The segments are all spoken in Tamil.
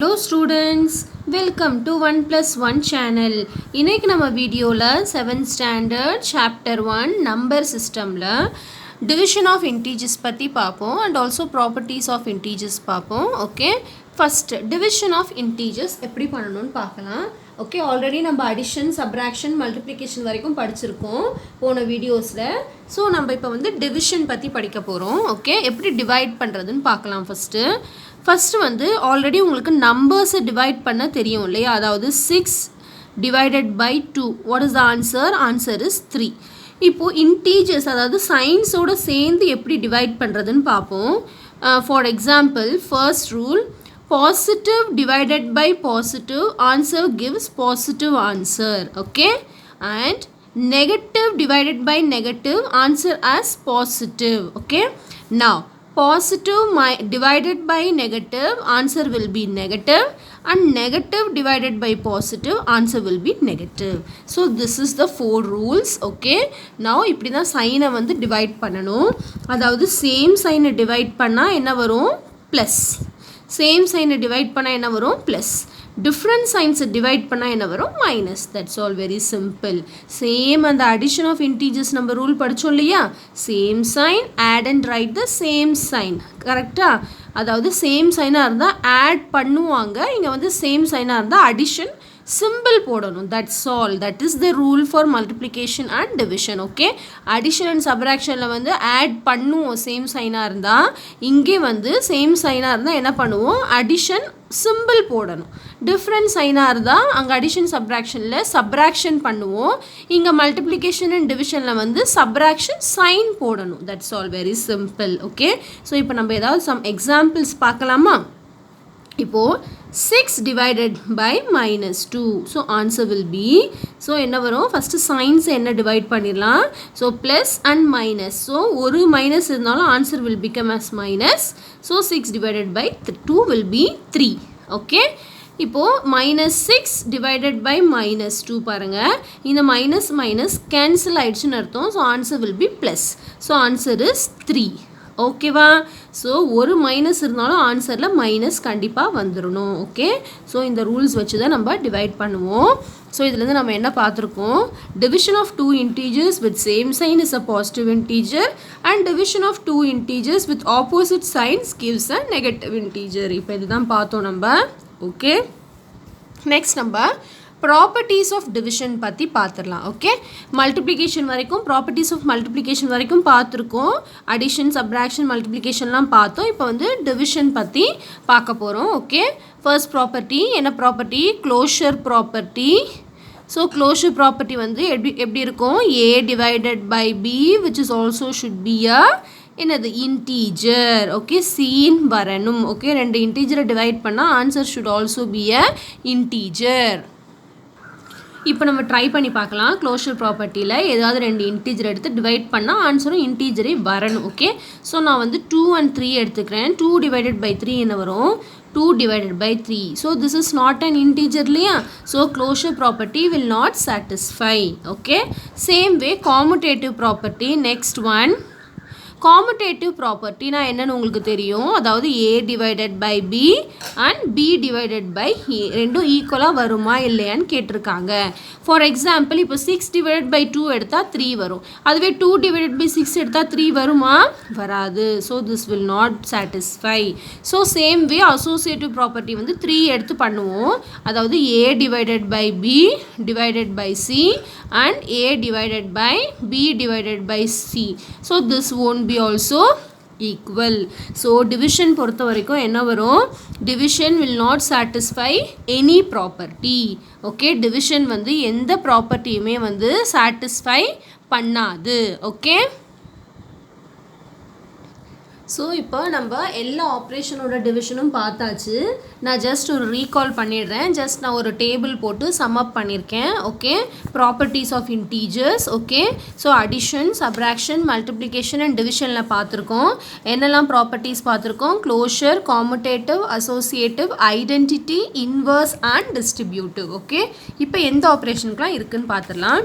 Hello students, welcome to 1 plus 1 channel. இன்னைக்கு நம்ம வீடியோல 7th standard chapter 1 number systemல division of integers பத்தி பார்ப்போம் and also properties of integers பார்ப்போம். Okay, first division of integers எப்படி பண்ணணும்னு பார்க்கலாம். ஓகே, ஆல்ரெடி நம்ம அடிஷன் சப்ராக்ஷன் மல்டிப்ளிகேஷன் வரைக்கும் படிச்சிருக்கோம் போன வீடியோஸில். ஸோ நம்ம இப்போ வந்து டிவிஷன் பற்றி படிக்க போகிறோம். ஓகே, எப்படி டிவைட் பண்ணுறதுன்னு பார்க்கலாம். ஃபஸ்ட்டு வந்து ஆல்ரெடி உங்களுக்கு நம்பர்ஸை டிவைட் பண்ண தெரியும் இல்லையா? அதாவது 6 divided by 2 what is the answer? Answer is 3. இப்போது இன்டீஜர்ஸ் அதாவது சயின்ஸோடு சேர்ந்து எப்படி டிவைட் பண்ணுறதுன்னு பார்ப்போம். For example, first rule, positive divided by positive answer gives positive answer. Okay, and negative divided by negative answer as positive. Okay, now positive divided by negative answer will be negative and negative divided by positive answer will be negative. So this is the 4 rules. Okay, now இப்படி தான் சைனை வந்து டிவைட் பண்ணணும். அதாவது சேம் சைனை டிவைட் பண்ணால் என்ன வரும்? ப்ளஸ். சேம் சைனை டிவைட் பண்ணால் என்ன வரும்? ப்ளஸ். டிஃப்ரெண்ட் சைன்ஸை டிவைட் பண்ணால் என்ன வரும்? Minus. That's all very simple. Same அந்த அடிஷன் ஆஃப் இன்டீஜர்ஸ் நம்ம ரூல் படித்தோம் இல்லையா? Same sign, add and write the same sign. கரெக்டாக? அதாவது சேம் சைனாக இருந்தால் ஆட் பண்ணுவாங்க, இங்கே வந்து சேம் சைனாக இருந்தால் அடிஷன் சிம்பிள் போடணும். That's all. That is the rule for multiplication and division. Okay, addition and சப்ராக்ஷனில் வந்து ஆட் பண்ணுவோம் சேம் சைனாக இருந்தால், இங்கே வந்து சேம் சைனாக இருந்தால் என்ன பண்ணுவோம்? அடிஷன் சிம்பிள் போடணும். டிஃப்ரெண்ட் சைனாக இருந்தால் அங்கே அடிஷன் சப்ராக்ஷனில் சப்ராக்ஷன் பண்ணுவோம், இங்கே மல்டிப்ளிகேஷன் அண்ட் டிவிஷனில் வந்து சப்ராக்ஷன் சைன் போடணும். That's all very simple. Okay, so இப்போ நம்ம ஏதாவது சம் எக்ஸாம்பிள்ஸ் பார்க்கலாமா? இப்போது 6 divided by minus 2. So answer will be, so என்ன வரும்? ஃபஸ்ட்டு சைன்ஸை என்ன டிவைட் பண்ணிடலாம்? So plus and minus. So ஒரு மைனஸ் இருந்தாலும் answer will become as minus. So 6 divided by 2 will be 3. Okay, இப்போது மைனஸ் 6 டிவைடட் பை மைனஸ் 2 பாருங்கள், இந்த மைனஸ் மைனஸ் கேன்சல் ஆயிடுச்சுன்னு அர்த்தம். So answer will be plus. So answer is 3. ஓகேவா? ஸோ ஒரு மைனஸ் இருந்தாலும் ஆன்சரில் மைனஸ் கண்டிப்பாக வந்துடணும். ஓகே, ஸோ இந்த ரூல்ஸ் வச்சு தான் நம்ம டிவைட் பண்ணுவோம். ஸோ இதுலேருந்து நம்ம என்ன பார்த்துருக்கோம்? Division of 2 integers with same sign is a positive integer and division of 2 integers with opposite signs gives a negative integer. இப்போ இதுதான் பார்த்தோம் நம்ம. ஓகே, நெக்ஸ்ட் நம்ம ப்ராப்பர்ட்டிஸ் ஆஃப் டிவிஷன் பற்றி பார்த்துடலாம். ஓகே, மல்டிப்ளிகேஷன் வரைக்கும் ப்ராப்பர்ட்டிஸ் ஆஃப் மல்டிப்ளிகேஷன் வரைக்கும் பார்த்துருக்கோம். அடிஷன் சப்ராக்ஷன் மல்டிப்ளிகேஷன்லாம் பார்த்தோம். இப்போ வந்து டிவிஷன் பற்றி பார்க்க போகிறோம். ஓகே, ஃபர்ஸ்ட் ப்ராப்பர்ட்டி என்ன property? Closure property. So closure property வந்து எப்படி இருக்கும்? A divided by B which is also should be a என்னது? இன்டீஜர். ஓகே, சீன் வரணும். ஓகே, ரெண்டு இன்டீஜரை டிவைட் பண்ணால் answer should also be a integer. இப்போ நம்ம ட்ரை பண்ணி பார்க்கலாம். க்ளோஷர் ப்ராப்பர்ட்டியில் ஏதாவது ரெண்டு இன்டீஜர் எடுத்து டிவைட் பண்ணால் ஆன்சரும் இன்டீஜரே வரணும். ஓகே, ஸோ நான் வந்து 2 and 3 எடுத்துக்கிறேன். 2 டிவைடட் பை 3 என்ன வரும்? 2 divided by 3. So this is not an integer இல்லையா? So closure property will not satisfy. Okay, same way commutative property. Next one, commutative property நான் என்னன்னு உங்களுக்கு தெரியும். அதாவது a divided by b and b divided by a ரெண்டும் ஈக்குவலாக வருமா இல்லையான்னு கேட்டிருக்காங்க. ஃபார் எக்ஸாம்பிள், இப்போ 6 divided by 2 எடுத்தால் 3 வரும். அதுவே 2 divided by 6 எடுத்தால் 3 வருமா? வராது. So this will not satisfy. So same way associative property வந்து 3 எடுத்து பண்ணுவோம். அதாவது a divided by b divided by c and a divided by b divided by c. So this won't be also equal. So division பொறுத்த வரைக்கும் என்ன வரும்? division will not satisfy any property. okay, division வந்து எந்த ப்ராப்பர்ட்டியுமே வந்து satisfy பண்ணாது. ஓகே, ஸோ இப்போ நம்ம எல்லா ஆப்ரேஷனோட டிவிஷனும் பார்த்தாச்சு. நான் ஜஸ்ட் ஒரு ரீகால் பண்ணிடுறேன். ஜஸ்ட் நான் ஒரு டேபிள் போட்டு சம் அப் பண்ணியிருக்கேன். Okay, properties of integers. Okay, so addition subtraction multiplication and டிவிஷனில் பார்த்துருக்கோம். என்னெல்லாம் ப்ராப்பர்ட்டிஸ் பார்த்துருக்கோம்? Closure, commutative, associative, identity, inverse and distributive. Okay, இப்போ எந்த ஆப்ரேஷனுக்குலாம் இருக்குதுன்னு பார்த்துடலாம்.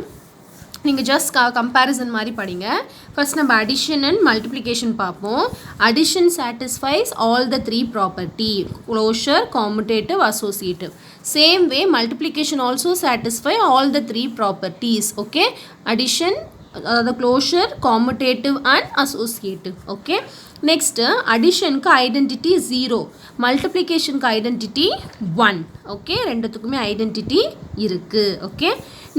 நீங்கள் ஜஸ்ட் கம்பேரிசன் மாதிரி படிங்க. ஃபர்ஸ்ட் நம்ம அடிஷன் அண்ட் மல்டிப்ளிகேஷன் பார்ப்போம். Addition satisfies all the three property closure, commutative, associative. Same way multiplication also satisfy all the three properties. Okay, addition அதாவது closure, commutative and associative. Okay, next அடிஷனுக்கு ஐடென்டிட்டி 0, மல்டிப்ளிகேஷனுக்கு ஐடென்டிட்டி 1. ஓகே, ரெண்டுத்துக்குமே ஐடென்டிட்டி இருக்குது. ஓகே,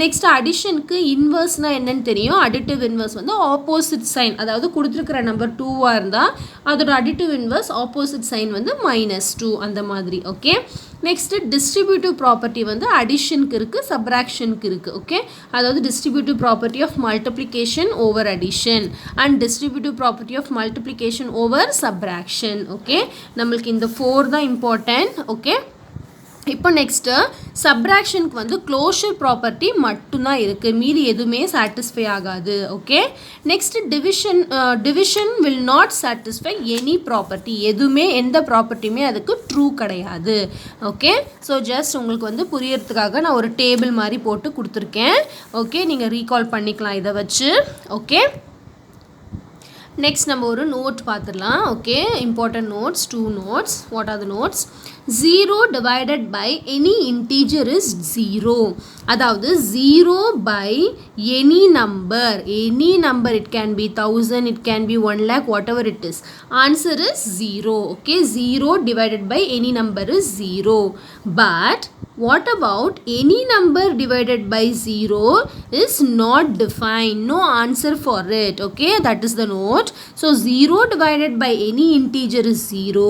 நெக்ஸ்ட் அடிஷனுக்கு இன்வர்ஸ்னால் என்னன்னு தெரியும். அடிட்டிவ் இன்வர்ஸ் வந்து ஆப்போசிட் சைன், அதாவது கொடுத்துருக்கிற நம்பர் 2வாக இருந்தால் அதோட அடிட்டிவ் இன்வர்ஸ் ஆப்போசிட் சைன் வந்து -2 அந்த மாதிரி. ஓகே, நெக்ஸ்ட்டு டிஸ்ட்ரிபியூட்டிவ் ப்ராப்பர்ட்டி வந்து அடிஷனுக்கு இருக்குது, சப்ராக்ஷனுக்கு இருக்குது. ஓகே, அதாவது distributive property of multiplication over addition and distributive property of multiplication over subtraction. Okay, நம்மளுக்கு இந்த 4 தான் இம்பார்ட்டன்ட். ஓகே, இப்போ நெக்ஸ்ட்டு சப்ராக்ஷனுக்கு வந்து க்ளோஷர் ப்ராப்பர்ட்டி மட்டும்தான் இருக்குது, மீதி எதுவுமே சாட்டிஸ்ஃபை ஆகாது. Okay, next division will not satisfy any property, எதுவுமே எந்த ப்ராப்பர்ட்டியுமே அதுக்கு ட்ரூ கிடையாது. ஓகே, ஸோ ஜஸ்ட் உங்களுக்கு வந்து புரியறதுக்காக நான் ஒரு டேபிள் மாதிரி போட்டு கொடுத்துருக்கேன். ஓகே, நீங்கள் ரீகால் பண்ணிக்கலாம் இதை வச்சு. ஓகே, நெக்ஸ்ட் நம்ம ஒரு நோட் பார்த்துடலாம். Okay, important notes, 2 notes. What are the notes? 0 divided by any integer is 0. அதாவது 0 by any number, it can be 1000, it can be 1 lakh, whatever it is. Answer is 0. Okay, 0 divided by any number is 0. But what about any number divided by 0 is not defined, no answer for it. Okay, that is the note. So 0 divided by any integer is 0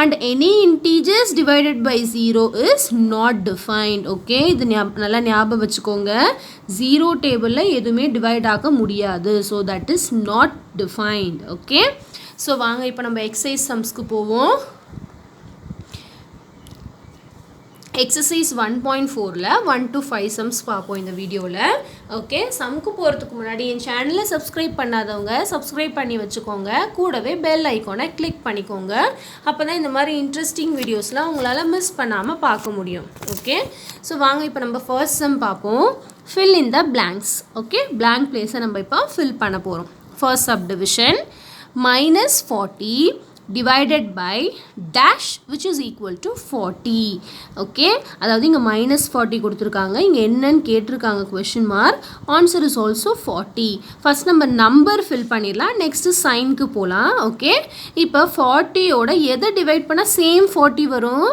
and any integers divided by 0 is not defined. Okay, இது நல்லா ஞாபகம் வச்சுக்கோங்க. 0 டேபிளில் எதுவுமே டிவைட் ஆக முடியாது. So that is not defined. Okay, so வாங்க இப்போ நம்ம எக்ஸசைஸ் சம்ஸ்க்கு போவோம். எக்ஸசைஸ் 1.4ல் 1 to 5 சம்ஸ் பார்ப்போம் இந்த வீடியோவில். ஓகே, சம்க்கு போகிறதுக்கு முன்னாடி என் சேனலை சப்ஸ்கிரைப் பண்ணாதவங்க சப்ஸ்கிரைப் பண்ணி வச்சுக்கோங்க. கூடவே பெல் ஐக்கானை கிளிக் பண்ணிக்கோங்க. அப்போ தான் இந்த மாதிரி இன்ட்ரெஸ்டிங் வீடியோஸ்லாம் உங்களால் மிஸ் பண்ணாமல் பார்க்க முடியும். ஓகே, ஸோ வாங்க இப்போ நம்ம ஃபர்ஸ்ட் சம் பார்ப்போம். Fill in the blanks. Okay, blank பிளேஸை நம்ம இப்போ ஃபில் பண்ண போகிறோம். First subdivision -40 divided by dash which is equal to 40. Okay, அதாவது இங்கே -40 கொடுத்துருக்காங்க, இங்கே என்னன்னு கேட்டிருக்காங்க question mark. Answer is also 40. First நம்ம நம்பர் ஃபில் பண்ணிடலாம், நெக்ஸ்ட்டு சைனுக்கு போகலாம். ஓகே, இப்போ 40யோட எதை டிவைட் பண்ணால் சேம் 40 வரும்?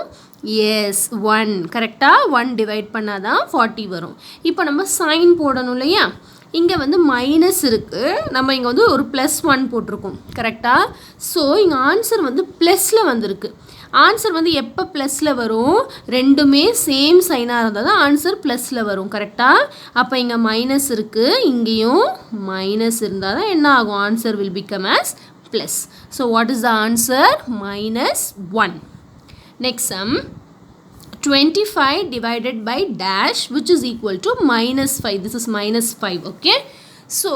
எஸ், 1. கரெக்டாக 1 டிவைட் பண்ணால் தான் 40 வரும். இப்போ நம்ம சைன் போடணும் இல்லையா? இங்கே வந்து மைனஸ் இருக்குது, நம்ம இங்கே வந்து ஒரு +1 போட்டிருக்கோம். கரெக்டாக? ஸோ இங்கே ஆன்சர் வந்து ப்ளஸில் வந்திருக்கு. ஆன்சர் வந்து எப்போ ப்ளஸில் வரும்? ரெண்டுமே சேம் சைனாக இருந்தால் தான் ஆன்சர் ப்ளஸில் வரும். கரெக்டாக? அப்போ இங்கே மைனஸ் இருக்குது, இங்கேயும் மைனஸ் இருந்தால் தான் என்ன ஆகும்? Answer will become as plus. So what is the answer? -1. Next sum 25 divided by dash which is equal to -5. This is -5. Okay, so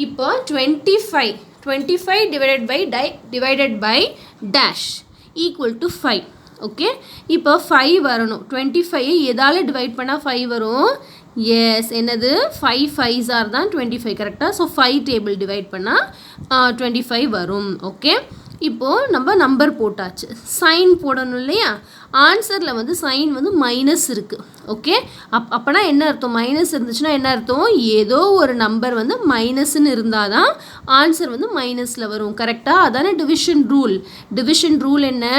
இப்போ 25 divided by dash equal to 5. Okay, இப்போ 5 வரணும். 25 எதால் டிவைட் பண்ணால் 5 வரும்? எஸ், என்னது? 5 5s are தான் 25. கரெக்டாக? ஸோ 5 டேபிள் டிவைட் பண்ணால் 25 வரும். ஓகே, இப்போது நம்ம நம்பர் போட்டாச்சு, சைன் போடணும் இல்லையா? ஆன்சரில் வந்து சைன் வந்து மைனஸ் இருக்குது. ஓகே, அப்போனா என்ன அர்த்தம்? மைனஸ் இருந்துச்சுன்னா என்ன அர்த்தம்? ஏதோ ஒரு நம்பர் வந்து மைனஸ்ன்னு இருந்தால் தான் ஆன்சர் வந்து மைனஸில் வரும். கரெக்டாக? அதானே டிவிஷன் ரூல். டிவிஷன் ரூல் என்ன?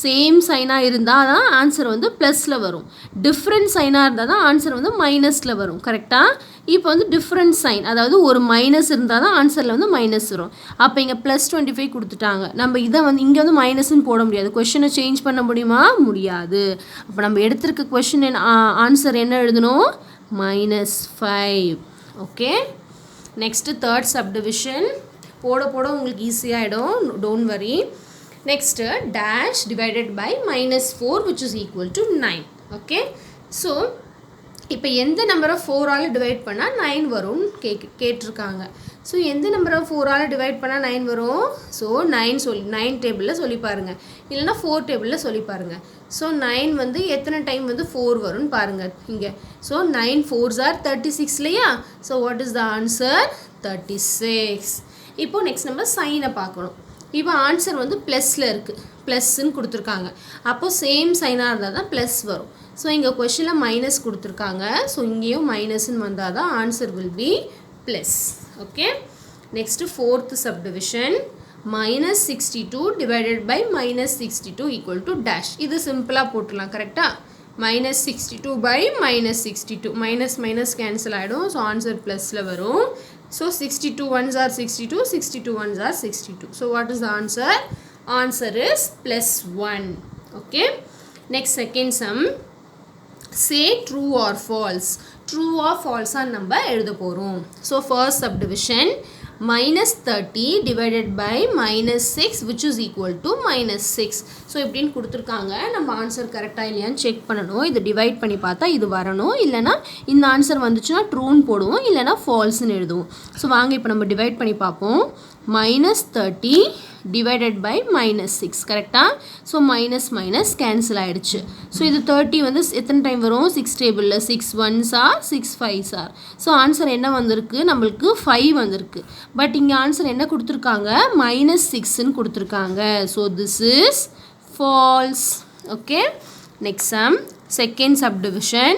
சேம் சைனாக இருந்தால் தான் ஆன்சர் வந்து ப்ளஸில் வரும், டிஃப்ரெண்ட் சைனாக இருந்தால் தான் ஆன்சர் வந்து மைனஸில் வரும். கரெக்டாக? இப்போ வந்து டிஃப்ரெண்ட் சைன், அதாவது ஒரு மைனஸ் இருந்தால் தான் ஆன்சரில் வந்து மைனஸ் வரும். அப்போ இங்கே +25 கொடுத்துட்டாங்க. நம்ம இதை வந்து இங்கே வந்து மைனஸ்ன்னு போட முடியாது. கொஷினை சேஞ்ச் பண்ண முடியுமா? முடியாது. அப்போ நம்ம எடுத்திருக்க கொஷின் ஆன்சர் என்ன எழுதணும்? -5. Okay, next third subdivision. போட உங்களுக்கு ஈஸியாகிடும், don't worry. Next dash divided by -4 which is equal to 9. Okay, so இப்போ எந்த நம்பரை 4ஆல் டிவைட் பண்ணால் 9 வரும்னு கேட்டிருக்காங்க. ஸோ எந்த நம்பரை 4ஆல் டிவைட் பண்ணால் 9 வரும்? ஸோ 9 டேபிளில் சொல்லி பாருங்கள், இல்லைனா 4 டேபிளில் சொல்லி பாருங்கள். ஸோ 9 வந்து எத்தனை டைம் வந்து 4 வரும்னு பாருங்கள் இங்கே. ஸோ 9 4s are 36 இல்லையா? So what is the answer? 36. இப்போது நெக்ஸ்ட் நம்ம சைனை பார்க்கணும். இப்போ ஆன்சர் வந்து ப்ளஸில் இருக்குது, ப்ளஸ்ன்னு கொடுத்துருக்காங்க. அப்போது சேம் சைனாக இருந்தால் தான் ப்ளஸ் வரும். ஸோ இங்கே கொஷனில் மைனஸ் கொடுத்துருக்காங்க. ஸோ இங்கேயும் மைனஸ்ன்னு வந்தால் தான் answer will be plus. Okay, next 4th subdivision. minus 62 divided by minus 62 equal to dash. இது சிம்பிளாக போட்டுடலாம் கரெக்டாக. minus 62 by minus 62, minus minus cancel ஆகிடும். ஸோ ஆன்சர் ப்ளஸில் வரும். So 62 ones are 62, 62 ones are 62. So what is the answer? Answer is +1. Okay, next second sum. say true or false. true or false ஆ நம்ம எழுத போகிறோம். So first subdivision, minus 30 divided by minus 6 which is equal to minus 6. So இப்படின்னு கொடுத்துருக்காங்க. நம்ம ஆன்சர் கரெக்டாக இல்லையான்னு செக் பண்ணணும். இது டிவைட் பண்ணி பார்த்தா இது வரணும், இல்லைனா இந்த ஆன்சர் வந்துச்சுன்னா ட்ரூன்னு போடுவோம், இல்லைனா ஃபால்ஸ்ன்னு எழுதுவோம். ஸோ வாங்க இப்போ நம்ம டிவைட் பண்ணி பார்ப்போம். minus 30 divided by minus 6 கரெக்டாக. ஸோ மைனஸ் மைனஸ் கேன்சல் ஆகிடுச்சு. ஸோ இது 30 வந்து எத்தனை டைம் வரும்? 6 டேபிளில் 6 1s are 6 5s are. So answer என்ன வந்திருக்கு? நம்மளுக்கு 5 வந்திருக்கு. பட் இங்கே ஆன்சர் என்ன கொடுத்துருக்காங்க? minus 6ன்னு கொடுத்துருக்காங்க. So this is false. Okay, next sum. Second subdivision,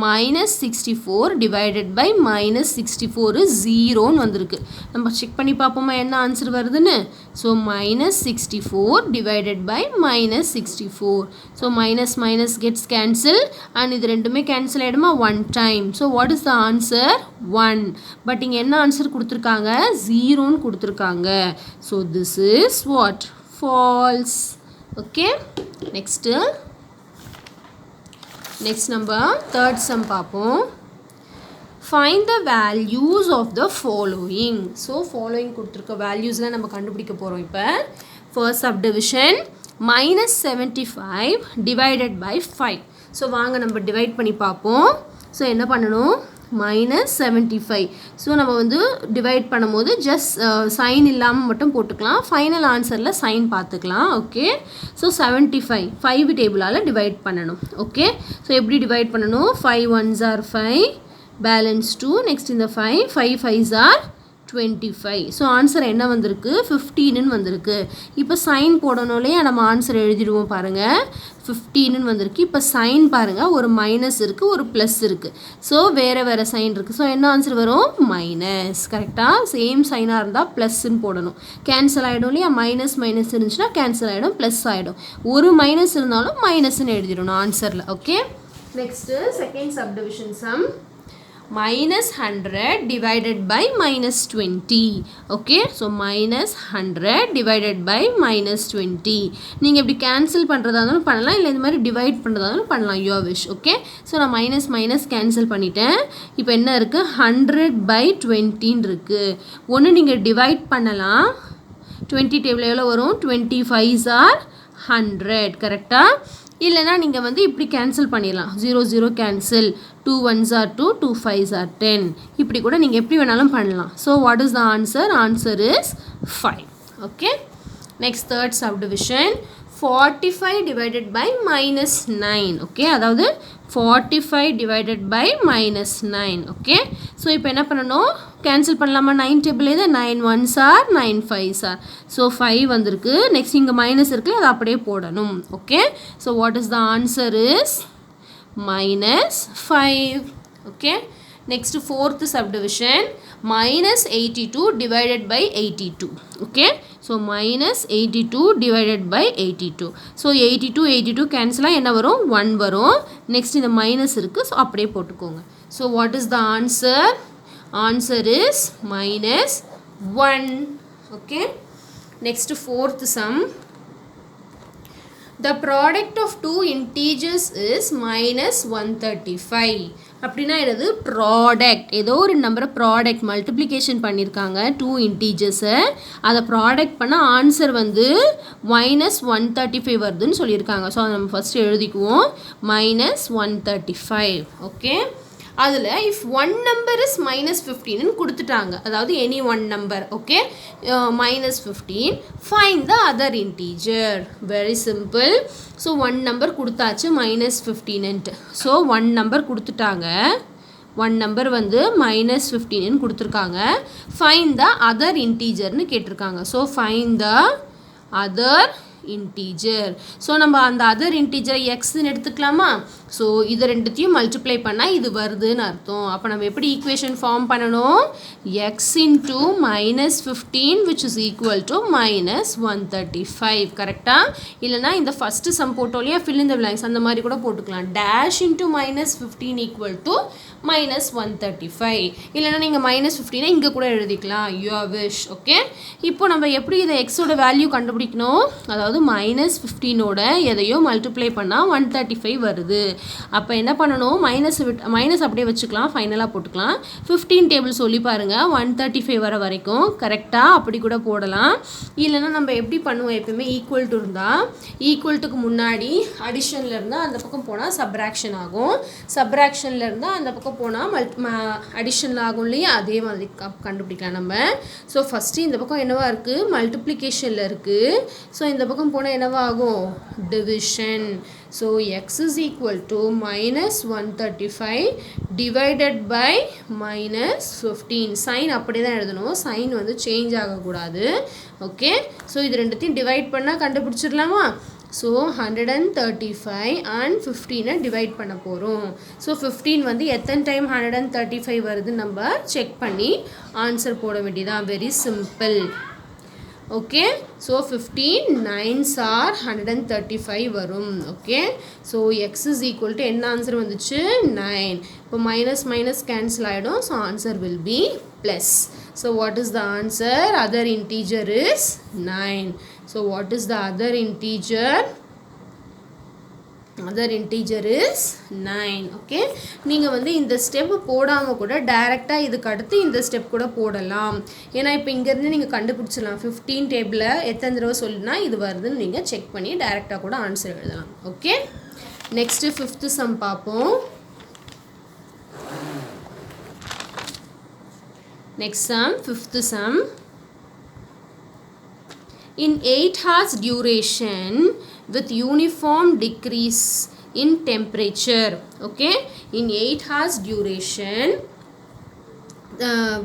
minus 64 divided by minus 64 is 0ன்னு வந்திருக்கு. நம்ம செக் பண்ணி பார்ப்போமா என்ன ஆன்சர் வருதுன்னு. So minus 64 divided by minus 64. ஸோ minus minus gets cancelled and இது ரெண்டுமே கேன்சல் ஆகிடுமா? 1 time. So what is the answer? 1. But இங்கே என்ன ஆன்சர் கொடுத்துருக்காங்க? 0ன்னு கொடுத்துருக்காங்க. So this is what? False. Okay, next நம்ம third sum பார்ப்போம். find the values of the following. So following கொடுத்துருக்க வேல்யூஸ்லாம் நம்ம கண்டுபிடிக்க போகிறோம். இப்போ first subdivision, minus 75 divided by 5. So வாங்க நம்ம டிவைட் பண்ணி பார்ப்போம். ஸோ என்ன பண்ணணும்? minus 75. ஸோ நம்ம வந்து டிவைட் பண்ணும்போது ஜஸ்ட் சைன் இல்லாமல் மட்டும் போட்டுக்கலாம். ஃபைனல் ஆன்சரில் சைன் பார்த்துக்கலாம். ஓகே, ஸோ 75 5 டேபிளால் டிவைட் பண்ணணும். ஓகே, ஸோ எப்படி டிவைட் பண்ணணும்? 5 1s are 5, பேலன்ஸ் 2, நெக்ஸ்ட் இந்த 5 5s are 25. ஸோ ஆன்சர் என்ன வந்திருக்கு? 15ன்னு வந்திருக்கு. இப்போ சைன் போடணும் இல்லையா? நம்ம ஆன்சர் எழுதிடுவோம் பாருங்கள். 15ன்னு வந்திருக்கு. இப்போ சைன் பாருங்கள், ஒரு மைனஸ் இருக்குது, ஒரு ப்ளஸ் இருக்குது. ஸோ வேறு சைன் இருக்குது. ஸோ என்ன ஆன்சர் வரும்? மைனஸ். கரெக்டாக சேம் சைனாக இருந்தால் ப்ளஸ்ன்னு போடணும். கேன்சல் ஆகிடும் இல்லையா? மைனஸ் மைனஸ் இருந்துச்சுன்னா கேன்சல் ஆகிடும், ப்ளஸ் ஆகிடும். ஒரு மைனஸ் இருந்தாலும் மைனஸ்ன்னு எழுதிடணும் ஆன்சரில். Okay, next second subdivision sum. minus 100 divided by minus 20. Okay, so minus 100 divided by minus 20. நீங்கள் இப்படி கேன்சல் பண்ணுறதா இருந்தாலும் பண்ணலாம், இல்லை இந்த மாதிரி டிவைட் பண்ணுறதா இருந்தாலும் பண்ணலாம். Your wish. ஓகே, ஸோ நான் மைனஸ் மைனஸ் கேன்சல் பண்ணிட்டேன். இப்போ என்ன இருக்குது? 100 by 20ன்னு இருக்குது. ஒன்று நீங்கள் டிவைட் பண்ணலாம். 20 டேபிள் எவ்வளோ வரும்? 25s are 100 கரெக்டாக. இல்லைனா நீங்கள் வந்து இப்படி கேன்சல் பண்ணிடலாம். 0 0 cancel, 2 1s are 2, 2 5s are 10. இப்படி கூட நீங்கள் எப்படி வேணாலும் பண்ணலாம். So what is the answer? Answer is 5. Okay, next third subdivision, 45 divided by minus 9. Okay, அதாவது 45 divided by minus 9. Okay, so இப்போ என்ன பண்ணணும்? கேன்சல் பண்ணலாமா? 9 டேபிள் இது 9 1s are 9 5s are. So 5 வந்திருக்கு. நெக்ஸ்ட் இங்கே மைனஸ் இருக்குது, அதை அப்படியே போடணும். Okay, so what is the answer is minus 5. Okay, next fourth subdivision, minus 82 divided by 82. Okay, so minus 82 divided by 82. So 82 கேன்சலாக என்ன வரும்? 1 வரும். நெக்ஸ்ட் இந்த மைனஸ் இருக்குது, ஸோ அப்படியே போட்டுக்கோங்க. So what is the answer? Answer is minus 1. Okay, next fourth some. The product of two integers is minus 135. அப்படின்னா என்னது? ப்ராடக்ட், ஏதோ ஒரு நம்பரை ப்ராடக்ட் மல்டிப்ளிகேஷன் பண்ணியிருக்காங்க 2 இன்டீஜர்ஸை. அதை ப்ராடக்ட் பண்ண ஆன்சர் வந்து minus 135 வருதுன்னு சொல்லியிருக்காங்க. ஸோ அதை நம்ம ஃபஸ்ட்டு எழுதிக்குவோம். minus 135. ஓகே, அதில் if one number is -15 கொடுத்துட்டாங்க, அதாவது any one number, okay, -15, find the other integer. Very simple. So one number கொடுத்தாச்சு -15. so one number கொடுத்துட்டாங்க, one number வந்து -15 கொடுத்துருக்காங்க. find the other integerன்னு கேட்டிருக்காங்க. so find the other integer. So நம்ம அந்த அதர் இன்டீஜர் எக்ஸ்ன்னு எடுத்துக்கலாமா? ஸோ இது ரெண்டுத்தையும் மல்டிப்ளை பண்ணால் இது வருதுன்னு அர்த்தம். அப்போ நம்ம எப்படி ஈக்குவேஷன் ஃபார்ம் பண்ணணும்? X into -15 which is equal to -135. கரெக்டாக? இல்லைனா இந்த ஃபஸ்ட்டு சம் போட்டோலையா fill in the blanks அந்த மாதிரி கூட போட்டுக்கலாம். Dash into -15 equal to -135. இல்லைனா நீங்கள் -15 இங்கே கூட எழுதிக்கலாம், your wish. ஓகே, இப்போ நம்ம எப்படி இதை எக்ஸோட வேல்யூ கண்டுபிடிக்கணும்? அதாவது -15ஓட எதையோ மல்டிப்ளை பண்ணால் 135 வருது. அப்போ என்ன பண்ணணும்? மைனஸ் அப்படியே வச்சுக்கலாம், ஃபைனலாக போட்டுக்கலாம். 15 டேபிள் சொல்லி பாருங்கள், 135 வர வரைக்கும் கரெக்டாக அப்படி கூட போடலாம். இல்லைனா நம்ம எப்படி பண்ணுவோம்? எப்பவுமே ஈக்குவல் டு இருந்தால் ஈக்குவல்ட்டுக்கு முன்னாடி அடிஷனில் இருந்தால் அந்த பக்கம் போனால் சப்ராக்ஷன் ஆகும், சப்ராக்ஷனில் இருந்தால் அந்த பக்கம் போனால் அடிஷனில் ஆகும் இல்லையா? அதே மாதிரி கண்டுபிடிக்கலாம் நம்ம. ஸோ ஃபஸ்ட்டு இந்த பக்கம் என்னவா இருக்குது? மல்டிப்ளிகேஷனில் இருக்குது. ஸோ இந்த பக்கம் போனால் என்னவா ஆகும்? Division. So x is equal to -135 divided by -15. Sign அப்படி தான் எழுதணும், சைன் வந்து சேஞ்ச் ஆகக்கூடாது. ஓகே, ஸோ இது ரெண்டுத்தையும் டிவைட் பண்ணால் கண்டுபிடிச்சிடலாமா? ஸோ 135 அண்ட் 15 டிவைட் பண்ண போகிறோம். ஸோ 15 வந்து எத்தனை டைம் 135 வருதுன்னு நம்ம செக் பண்ணி ஆன்சர் போட வேண்டியதான். Very simple. Okay, so 15 9s are 135 வரும். Okay, so x is equal to என்ன ஆன்சர் வந்துச்சு? 9. இப்போ மைனஸ் கேன்சல் ஆகிடும். So answer will be plus. So what is the answer? Other integer is 9. So what is the other integer? Other integer is 9. Okay, நீங்கள் வந்து இந்த ஸ்டெப் போடாமல் கூட டைரெக்டாக இதுக்கு அடுத்து இந்த ஸ்டெப் கூட போடலாம். ஏன்னா இப்போ இங்கேருந்து நீங்கள் கண்டுபிடிச்சிடலாம். 15 டேபிளில் எத்தனை தடவை சொல்லுனா இது வருதுன்னு நீங்கள் செக் பண்ணி டைரெக்டாக கூட ஆன்சர் எழுதலாம். ஓகே, நெக்ஸ்ட்டு 5th சம் பார்ப்போம். Next sum 5th sum. In 8 hours duration with uniform decrease in temperature, okay, in 8 hours duration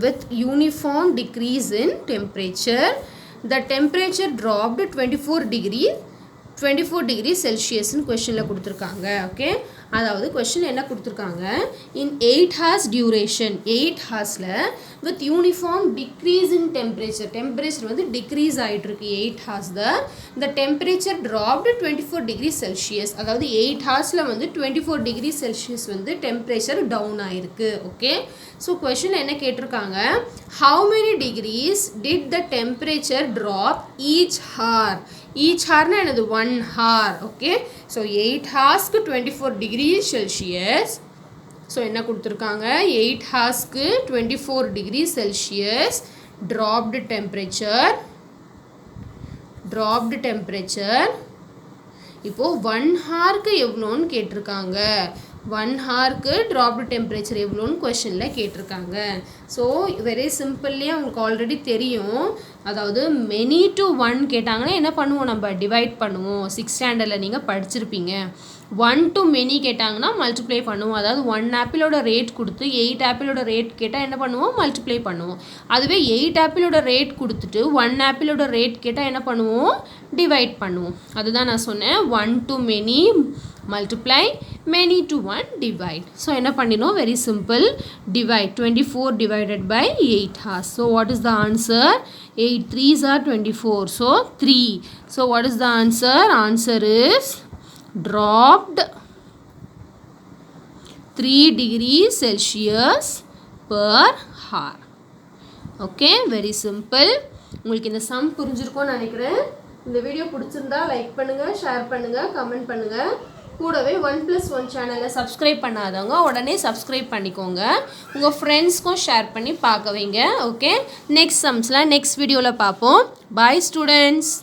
with uniform decrease in temperature, the temperature dropped 24 degrees Celsius ன்னு கொஸ்டினில் கொடுத்துருக்காங்க. ஓகே, அதாவது கொஸ்டின் என்ன கொடுத்துருக்காங்க? இன் 8 hours duration, 8 ஹார்ஸில் with uniform decrease in temperature வந்து டிக்ரீஸ் ஆகிட்டுருக்கு 8 ஹார்ஸில். இந்த டெம்பரேச்சர் ட்ராப்டு 24 degrees Celsius, அதாவது 8 ஹார்ஸில் வந்து 24 degrees Celsius வந்து டெம்பரேச்சர் டவுன் ஆகிருக்கு. ஓகே, ஸோ கொஸ்டின் என்ன கேட்டிருக்காங்க? How many degrees did the temperature drop each hour? Each ஹார்னா என்னது? 1 hour. ஓகே, ஸோ 8 ஹார்ஸ்க்கு 24 degrees Celsius. ஸோ என்ன கொடுத்துருக்காங்க? 8 ஹார்ஸ்க்கு 24 degrees Celsius ட்ராப்டு டெம்பரேச்சர். இப்போது 1 ஹார்க்கு எவ்வளோன்னு கேட்டிருக்காங்க. 1 ஹார்க்கு ட்ராப்டு டெம்பரேச்சர் எவ்வளோன்னு கொஷனில் கேட்டிருக்காங்க. ஸோ வெரி சிம்பிள்லேயே அவங்களுக்கு ஆல்ரெடி தெரியும். அதாவது மெனி டு 1 கேட்டாங்கன்னா என்ன பண்ணுவோம்? நம்ம டிவைட் பண்ணுவோம். 6th ஸ்டாண்டர்டில் நீங்கள் படிச்சிருப்பீங்க. 1 to many கேட்டாங்கன்னா மல்டிப்ளை பண்ணுவோம். அதாவது 1 ஆப்பிளோட ரேட் கொடுத்து 8 ஆப்பிளோட ரேட் கேட்டால் என்ன பண்ணுவோம்? மல்டிப்ளை பண்ணுவோம். அதுவே 8 ஆப்பிளோட ரேட் கொடுத்துட்டு 1 ஆப்பிளோட ரேட் கேட்டால் என்ன பண்ணுவோம்? டிவைட் பண்ணுவோம். அதுதான் நான் சொன்னேன். 1 to many multiply, many to 1 divide. So என்ன பண்ணினோம்? Very simple. Divide 24 divided by 8 hours. So what is the answer? 8 3s are 24. So 3. So what is the answer? Answer is dropped 3 degrees Celsius per hour. Okay, very simple. உங்களுக்கு இந்த சம் புரிஞ்சிருக்கும்னு நினைக்கிறேன். இந்த வீடியோ பிடிச்சிருந்தா லைக் பண்ணுங்கள், ஷேர் பண்ணுங்கள், கமெண்ட் பண்ணுங்கள். கூடவே 1+1 சேனலை சப்ஸ்கிரைப் பண்ணாதவங்க உடனே சப்ஸ்கிரைப் பண்ணிக்கோங்க. உங்கள் ஃப்ரெண்ட்ஸ்க்கும் ஷேர் பண்ணி பார்க்க வைங்க. ஓகே, நெக்ஸ்ட் சம்ஸில் நெக்ஸ்ட் வீடியோவில் பார்ப்போம். பாய் ஸ்டூடெண்ட்ஸ்.